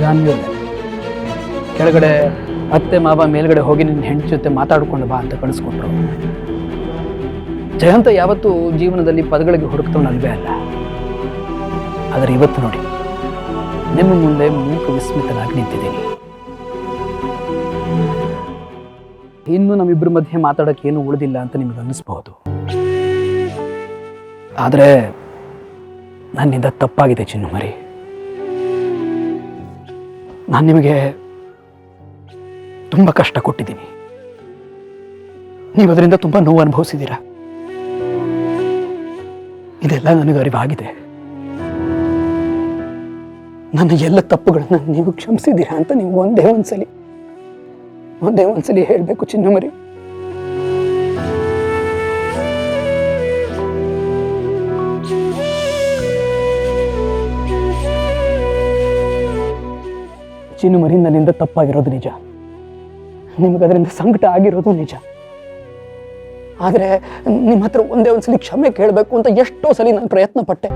ಜಾನ್ವಿ ಕೆಳಗಡೆ ಅತ್ತೆ ಮಾವ ಮೇಲ್ಗಡೆ ಹೋಗಿ ನಿನ್ನ ಹೆಂಡತಿ ಜೊತೆ ಮಾತಾಡ್ಕೊಂಡು ಬಾ ಅಂತ ಕಳಿಸ್ಕೊಟ್ರು. ಜಯಂತ ಯಾವತ್ತೂ ಜೀವನದಲ್ಲಿ ಪದಗಳಿಗೆ ಹುಡುಕ್ತವನಲ್ವೇ ಅಲ್ಲ. ಆದರೆ ಇವತ್ತು ನೋಡಿ, ನಿಮ್ಮ ಮುಂದೆ ಮೂಕ ವಿಸ್ಮಿತನಾಗಿ ನಿಂತಿದ್ದೀನಿ. ಇನ್ನು ನಮ್ಮಿಬ್ಬರ ಮಧ್ಯೆ ಮಾತಾಡೋಕೆ ಏನು ಉಳಿದಿಲ್ಲ ಅಂತ ನಿಮಗೆ ಅನ್ನಿಸ್ಬಹುದು. ಆದರೆ ನನ್ನಿಂದ ತಪ್ಪಾಗಿದೆ ಚಿನ್ನುಮರಿ. ನಾನು ನಿಮಗೆ ತುಂಬ ಕಷ್ಟ ಕೊಟ್ಟಿದ್ದೀನಿ. ನೀವು ಅದರಿಂದ ತುಂಬ ನೋವು ಅನುಭವಿಸಿದ್ದೀರಾ. ಇದೆಲ್ಲ ನನಗೆ ಅರಿವಾಗಿದೆ. ನನ್ನ ಎಲ್ಲ ತಪ್ಪುಗಳನ್ನ ನೀವು ಕ್ಷಮಿಸಿದ್ದೀರಾ ಅಂತ ನೀವು ಒಂದೇ ಒಂದ್ಸಲಿ ಹೇಳಬೇಕು ಚಿನ್ನಮರಿ. ಚಿನ್ನಮರಿ, ನನ್ನಿಂದ ತಪ್ಪಾಗಿರೋದು ನಿಜ. ನಿಮಗದರಿಂದ ಸಂಕಟ ಆಗಿರೋದು ನಿಜ. ಆದರೆ ನಿಮ್ಮ ಹತ್ರ ಒಂದ್ಸಲಿ ಕ್ಷಮೆ ಕೇಳಬೇಕು ಅಂತ ಎಷ್ಟೋ ಸಲ ನಾನು ಪ್ರಯತ್ನ ಪಟ್ಟೆ.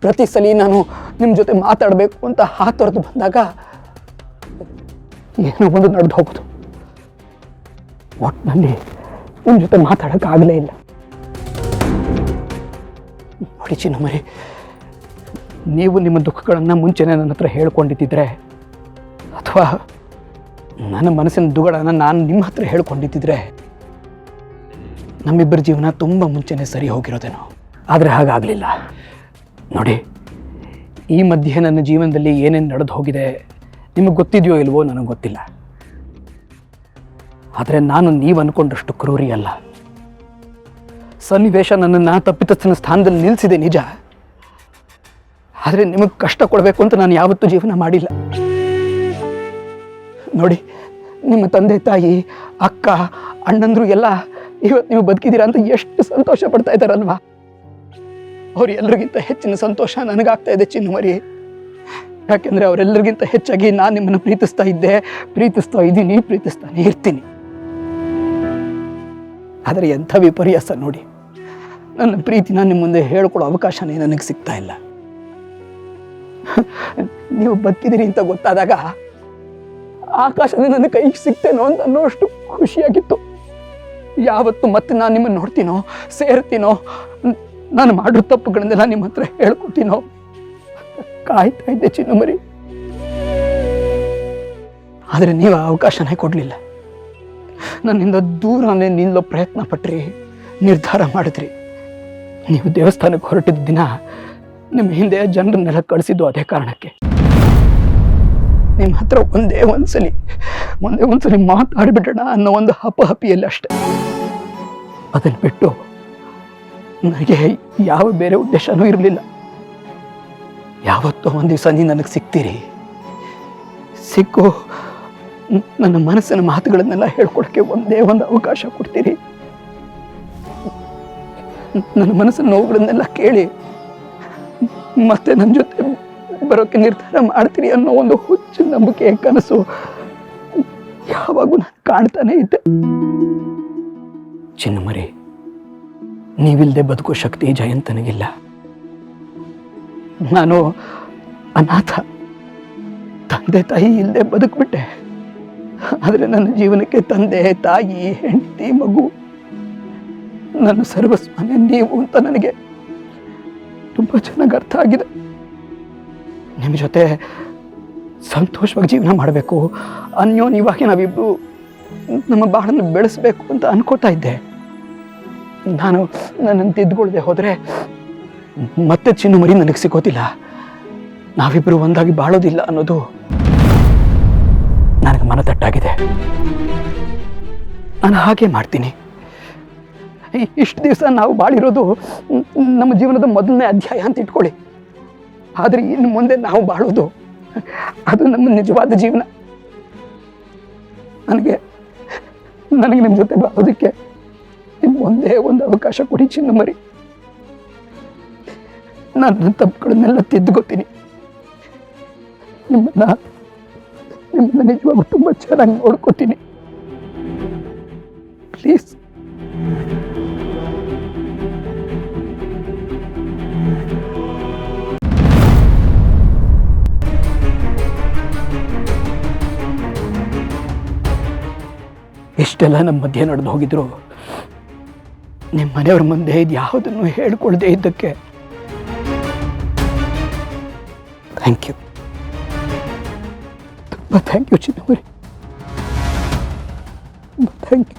ಪ್ರತಿ ಸಲ ನಾನು ನಿಮ್ಮ ಜೊತೆ ಮಾತಾಡಬೇಕು ಅಂತ ಹಾತೊರೆದು ಬಂದಾಗ ಏನೋ ಒಂದು ನಡೆದು ಹೋಗೋದು. ಒಟ್ಟಿನಲ್ಲಿ ನಿಮ್ಮ ಜೊತೆ ಮಾತಾಡೋಕ್ಕಾಗಲೇ ಇಲ್ಲ. ನೋಡಿ ಚಿನ್ನಮರಿ, ನೀವು ನಿಮ್ಮ ದುಃಖಗಳನ್ನು ಮುಂಚೆನೇ ನನ್ನ ಹತ್ರ ಹೇಳ್ಕೊಂಡಿದ್ದಿದ್ರೆ, ಅಥವಾ ನನ್ನ ಮನಸ್ಸಿನ ದುಗಳನ್ನ ನಾನು ನಿಮ್ಮ ಹತ್ರ ಹೇಳ್ಕೊಂಡಿದ್ದಿದ್ರೆ, ನಮ್ಮಿಬ್ಬರ ಜೀವನ ತುಂಬ ಮುಂಚೆನೇ ಸರಿ ಹೋಗಿರೋದೇನೋ. ಆದರೆ ಹಾಗಾಗಲಿಲ್ಲ. ನೋಡಿ, ಈ ಮಧ್ಯೆ ನನ್ನ ಜೀವನದಲ್ಲಿ ಏನೇನು ನಡೆದು ಹೋಗಿದೆ ನಿಮಗೆ ಗೊತ್ತಿದೆಯೋ ಇಲ್ವೋ ನನಗೆ ಗೊತ್ತಿಲ್ಲ. ಆದರೆ ನಾನು ನೀವು ಅಂದ್ಕೊಂಡಷ್ಟು ಕ್ರೂರಿ ಅಲ್ಲ. ಸನ್ನಿವೇಶ ನನ್ನನ್ನು ತಪ್ಪಿತಸ್ಥನ ಸ್ಥಾನದಲ್ಲಿ ನಿಲ್ಲಿಸಿದೆ ನಿಜ. ಆದರೆ ನಿಮಗೆ ಕಷ್ಟ ಕೊಡಬೇಕು ಅಂತ ನಾನು ಯಾವತ್ತೂ ಜೀವನ ಮಾಡಿಲ್ಲ. ನೋಡಿ, ನಿಮ್ಮ ತಂದೆ ತಾಯಿ, ಅಕ್ಕ, ಅಣ್ಣಂದ್ರು ಎಲ್ಲ ಇವತ್ತು ನೀವು ಬದುಕಿದ್ದೀರಾ ಅಂತ ಎಷ್ಟು ಸಂತೋಷ ಪಡ್ತಾ ಇದ್ದಾರಲ್ವಾ. ಅವ್ರು ಎಲ್ಲರಿಗಿಂತ ಹೆಚ್ಚಿನ ಸಂತೋಷ ನನಗಾಗ್ತಾ ಇದೆ ಚಿನ್ನಮರಿ. ಯಾಕೆಂದರೆ ಅವರೆಲ್ಲರಿಗಿಂತ ಹೆಚ್ಚಾಗಿ ನಾನು ನಿಮ್ಮನ್ನು ಪ್ರೀತಿಸ್ತಾ ಇದ್ದೀನಿ, ಪ್ರೀತಿಸ್ತಾನೆ ಇರ್ತೀನಿ. ಆದರೆ ಎಂಥ ವಿಪರ್ಯಾಸ ನೋಡಿ, ನನ್ನ ಪ್ರೀತಿನ ನಿಮ್ಮ ಮುಂದೆ ಹೇಳ್ಕೊಳ್ಳೋ ಅವಕಾಶನೇ ನನಗೆ ಸಿಗ್ತಾ ಇಲ್ಲ. ನೀವು ಬದುಕಿದ್ದೀರಿ ಅಂತ ಗೊತ್ತಾದಾಗ ಆಕಾಶನೇ ನನ್ನ ಕೈಗೆ ಸಿಗ್ತೇನೋ ಅಂತ ಅನ್ನೋಷ್ಟು ಖುಷಿಯಾಗಿತ್ತು. ಯಾವತ್ತು ಮತ್ತೆ ನಾನು ನಿಮ್ಮನ್ನು ನೋಡ್ತೀನೋ, ಸೇರ್ತೀನೋ, ನಾನು ಮಾಡೋ ತಪ್ಪುಗಳನ್ನೆಲ್ಲ ನಿಮ್ಮ ಹತ್ರ ಹೇಳ್ಕೊತೀನೋ ಕಾಯ್ತಾ ಇದ್ದೆ ಚಿನ್ನಮರಿ. ಆದರೆ ನೀವು ಆ ಅವಕಾಶನೇ ಕೊಡಲಿಲ್ಲ. ನನ್ನಿಂದ ದೂರನೇ ನಿಲ್ಲೋ ಪ್ರಯತ್ನ ಪಟ್ರಿ, ನಿರ್ಧಾರ ಮಾಡಿದ್ರಿ. ನೀವು ದೇವಸ್ಥಾನಕ್ಕೆ ಹೊರಟಿದ್ದ ದಿನ ನಿಮ್ಮ ಹಿಂದೆ ಜನರನ್ನೆಲ್ಲ ಕಳಿಸಿದ್ದು ಅದೇ ಕಾರಣಕ್ಕೆ. ನಿಮ್ಮ ಹತ್ರ ಒಂದೇ ಒಂದ್ಸಲಿ ಮಾತಾಡಿಬಿಡೋಣ ಅನ್ನೋ ಒಂದು ಹಪಿಯಲ್ಲಿ ಅಷ್ಟೆ. ಅದನ್ನು ಬಿಟ್ಟು ನನಗೆ ಯಾವ ಬೇರೆ ಉದ್ದೇಶನೂ ಇರಲಿಲ್ಲ. ಯಾವತ್ತೋ ಒಂದು ದಿವಸ ನೀವು ನನಗೆ ಸಿಕ್ಕು ನನ್ನ ಮನಸ್ಸಿನ ಮಾತುಗಳನ್ನೆಲ್ಲ ಹೇಳ್ಕೊಡೋಕ್ಕೆ ಒಂದೇ ಒಂದು ಅವಕಾಶ ಕೊಡ್ತೀರಿ. ನನ್ನ ಮನಸ್ಸಿನ ನೋವುಗಳನ್ನೆಲ್ಲ ಕೇಳಿ ಮತ್ತೆ ನನ್ನ ಜೊತೆ ಬರೋಕ್ಕೆ ನಿರ್ಧಾರ ಮಾಡ್ತೀರಿ ಅನ್ನೋ ಒಂದು ಹುಚ್ಚು ನಂಬಿಕೆ, ಕನಸು ಯಾವಾಗೂ ನಾನು ಕಾಣ್ತಾನೆ ಇದ್ದೆ. ಚಿನ್ನಮರಿ, ನೀವಿಲ್ಲದೆ ಬದುಕೋ ಶಕ್ತಿ ಜಯಂತನಿಗಿಲ್ಲ. ನಾನು ಅನಾಥ, ತಂದೆ ತಾಯಿ ಇಲ್ಲದೆ ಬದುಕ್ಬಿಟ್ಟೆ. ಆದರೆ ನನ್ನ ಜೀವನಕ್ಕೆ ತಂದೆ, ತಾಯಿ, ಹೆಂಡತಿ, ಮಗು, ನನ್ನ ಸರ್ವಸ್ವನೇ ನೀವು ಅಂತ ನನಗೆ ತುಂಬ ಚೆನ್ನಾಗಿ ಅರ್ಥ ಆಗಿದೆ. ನಿಮ್ಮ ಜೊತೆ ಸಂತೋಷವಾಗಿ ಜೀವನ ಮಾಡಬೇಕು, ಅನ್ಯೋನ್ಯವಾಗಿ ನಾವಿಬ್ಬರು ನಮ್ಮ ಬಾಳನ್ನು ಬೆಳೆಸಬೇಕು ಅಂತ ಅನ್ಕೋತಾ ಇದ್ದೆ. ನಾನು ನನ್ನನ್ನು ತಿದ್ದುಕೊಳ್ಳದೆ ಹೋದರೆ ಮತ್ತೆ ಚಿನ್ನಮರಿ ನನಗೆ ಸಿಗೋದಿಲ್ಲ. ನಾವಿಬ್ಬರು ಒಂದಾಗಿ ಬಾಳೋದಿಲ್ಲ ಅನ್ನೋದು ನನಗೆ ಮನದಟ್ಟಾಗಿದೆ. ನಾನು ಹಾಗೆ ಮಾಡ್ತೀನಿ. ಇಷ್ಟು ದಿವಸ ನಾವು ಬಾಳಿರೋದು ನಮ್ಮ ಜೀವನದ ಮೊದಲನೇ ಅಧ್ಯಾಯ ಅಂತ ಇಟ್ಕೊಳ್ಳಿ. ಆದರೆ ಇನ್ನು ಮುಂದೆ ನಾವು ಬಾಳೋದು ಅದು ನಮ್ಮ ನಿಜವಾದ ಜೀವನ. ನನಗೆ ನಿಮ್ಮ ಜೊತೆ ಬಾಳೋದಕ್ಕೆ ಒಂದೇ ಒಂದು ಅವಕಾಶ ಕೊಡಿ ಚಿನ್ನಮರಿ. ನನ್ನ ತಪ್ಪುಗಳನ್ನೆಲ್ಲ ತಿದ್ದುಕೊತೀನಿ. ನಿಮ್ಮನ್ನ ನಿಜವಾಗ್ಲೂ ತುಂಬ ಚೆನ್ನಾಗಿ ನೋಡ್ಕೋತೀನಿ. ಪ್ಲೀಸ್. ಎಷ್ಟೆಲ್ಲ ನಮ್ಮ ಮಧ್ಯೆ ನಡೆದು ಹೋಗಿದ್ರು ನಿಮ್ಮ ಮನೆಯವ್ರ ಮುಂದೆ ಇದು ಯಾವುದನ್ನು ಹೇಳ್ಕೊಳ್ದೇ ಇದ್ದಕ್ಕೆ ಥ್ಯಾಂಕ್ ಯು, ತುಂಬ ಥ್ಯಾಂಕ್ ಯು ಚಿನ್ನವರೇ, ಥ್ಯಾಂಕ್ ಯು.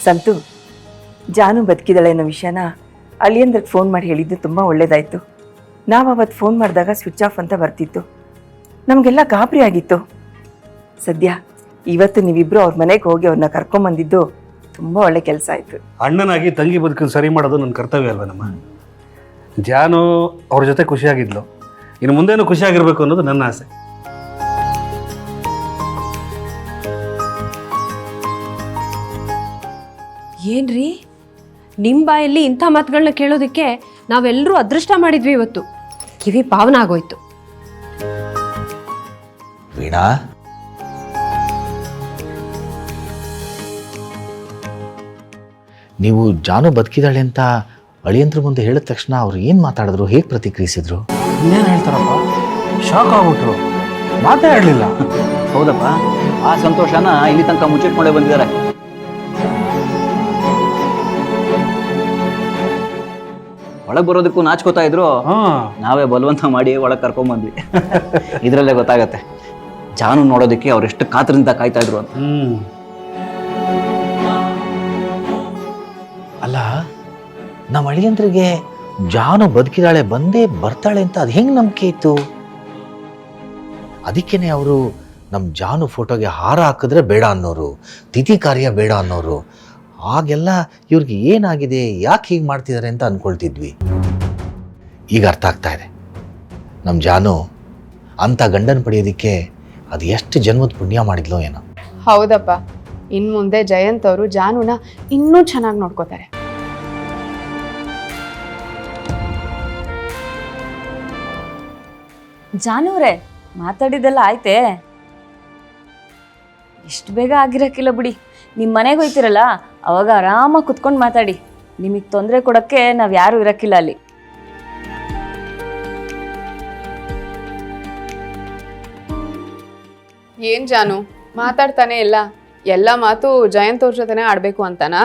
ಸಂತು, ಜಾನು ಬದುಕಿದಾಳೆ ಅನ್ನೋ ವಿಷಯನ ಅಳಿಯಂದ್ರಿಗೆ ಫೋನ್ ಮಾಡಿ ಹೇಳಿದ್ದು ತುಂಬ ಒಳ್ಳೇದಾಯಿತು. ನಾವು ಅವತ್ತು ಫೋನ್ ಮಾಡಿದಾಗ ಸ್ವಿಚ್ ಆಫ್ ಅಂತ ಬರ್ತಿತ್ತು, ನಮಗೆಲ್ಲ ಗಾಬರಿ ಆಗಿತ್ತು. ಸದ್ಯ ಇವತ್ತು ನೀವಿಬ್ಬರು ಅವ್ರ ಮನೆಗೆ ಹೋಗಿ ಅವ್ರನ್ನ ಕರ್ಕೊಂಬಂದಿದ್ದು ತುಂಬ ಒಳ್ಳೆ ಕೆಲಸ ಆಯಿತು. ಅಣ್ಣನಾಗಿ ತಂಗಿ ಬದುಕನ್ನು ಸರಿ ಮಾಡೋದು ನನ್ನ ಕರ್ತವ್ಯ ಅಲ್ವ ನಮ್ಮ. ಜಾನು ಅವ್ರ ಜೊತೆ ಖುಷಿಯಾಗಿದ್ಲು, ಇನ್ನು ಮುಂದೇನು ಖುಷಿಯಾಗಿರ್ಬೇಕು ಅನ್ನೋದು ನನ್ನ ಆಸೆ. ಏನ್ರಿ ನಿಮ್ಮ ಬಾಯಲ್ಲಿ ಇಂಥ ಮಾತುಗಳನ್ನ ಕೇಳೋದಕ್ಕೆ ನಾವೆಲ್ಲರೂ ಅದೃಷ್ಟ ಮಾಡಿದ್ವಿ. ಇವತ್ತು ಕಿವಿ ಪಾವನ ಆಗೋಯ್ತು. ವೀಣಾ, ನೀವು ಜಾನು ಬದುಕಿದಾಳೆ ಅಂತ ಅಳಿಯಂದ್ರ ಮುಂದೆ ಹೇಳಿದ ತಕ್ಷಣ ಅವ್ರು ಏನು ಮಾತಾಡಿದ್ರು, ಹೇಗೆ ಪ್ರತಿಕ್ರಿಯಿಸಿದ್ರು? ಇನ್ನೇನು ಹೇಳ್ತಾರಪ್ಪ, ಶಾಕ್ ಆಗ್ಬಿಟ್ರು, ಮಾತಾಡಲಿಲ್ಲ. ಹೌದಪ್ಪ, ಆ ಸಂತೋಷನ ಇಲ್ಲಿ ತನಕ ಮುಚ್ಚಿಟ್ಕೊಂಡೇ ಬಂದಿದ್ದಾರೆ. ಒಳಗೆ ಬರೋದಕ್ಕೂ ನಾಚ್ಕೋತಾ ಇದ್ರು, ನಾವೇ ಬಲವಂತ ಮಾಡಿ ಒಳಗೆ ಕರ್ಕೊಂಬಂದ್ವಿ. ಇದರಲ್ಲೇ ಗೊತ್ತಾಗತ್ತೆ ಜಾನು ನೋಡೋದಕ್ಕೆ ಅವರೆಷ್ಟು ಕಾತರದಿಂದ ಕಾಯ್ತಾ ಇದ್ರು ಅಂತ. ಅಲ್ಲ, ನಮ್ಮ ಅಳಿಯಂದ್ರಿಗೆ ಜಾನು ಬದುಕಿದಾಳೆ ಬಂದೇ ಬರ್ತಾಳೆ ಅಂತ ಅದು ಹೆಂಗೆ ನಂಬಿಕೆ ಇತ್ತು? ಅದಕ್ಕೇನೆ ಅವರು ನಮ್ಮ ಜಾನು ಫೋಟೋಗೆ ಹಾರ ಹಾಕಿದ್ರೆ ಬೇಡ ಅನ್ನೋರು, ತಿಥಿ ಕಾರ್ಯ ಬೇಡ ಅನ್ನೋರು. ಆಗೆಲ್ಲ ಇವ್ರಿಗೆ ಏನಾಗಿದೆ, ಯಾಕೆ ಹೀಗೆ ಮಾಡ್ತಿದ್ದಾರೆ ಅಂತ ಅಂದ್ಕೊಳ್ತಿದ್ವಿ. ಈಗ ಅರ್ಥ ಆಗ್ತಾ ಇದೆ, ನಮ್ಮ ಜಾನು ಅಂಥ ಗಂಡನ ಪಡೆಯೋದಕ್ಕೆ ಅದು ಎಷ್ಟು ಜನ್ಮದ ಪುಣ್ಯ ಮಾಡಿದ್ಲೋ ಏನೋ. ಹೌದಪ್ಪ, ಇನ್ನು ಮುಂದೆ ಜಯಂತ್ ಅವರು ಜಾನುನ ಇನ್ನೂ ಚೆನ್ನಾಗಿ ನೋಡ್ಕೋತಾರೆ. ಜಾನುವ್ರೆ, ಮಾತಾಡಿದ್ದೆಲ್ಲ ಆಯ್ತೆ? ಇಷ್ಟು ಬೇಗ ಆಗಿರಕ್ಕಿಲ್ಲ ಬಿಡಿ. ನಿಮ್ಮ ಮನೆಗೆ ಹೋಯ್ತಿರಲ್ಲ, ಅವಾಗ ಆರಾಮಾಗಿ ಕುತ್ಕೊಂಡು ಮಾತಾಡಿ. ನಿಮಗೆ ತೊಂದರೆ ಕೊಡೋಕ್ಕೆ ನಾವು ಯಾರೂ ಇರಕ್ಕಿಲ್ಲ ಅಲ್ಲಿ. ಏನ್ ಜಾನು ಮಾತಾಡ್ತಾನೆ ಇಲ್ಲ, ಎಲ್ಲ ಮಾತು ಜಯಂತ್ ಅವ್ರ ಜೊತೆನೆ ಆಡ್ಬೇಕು ಅಂತನಾ?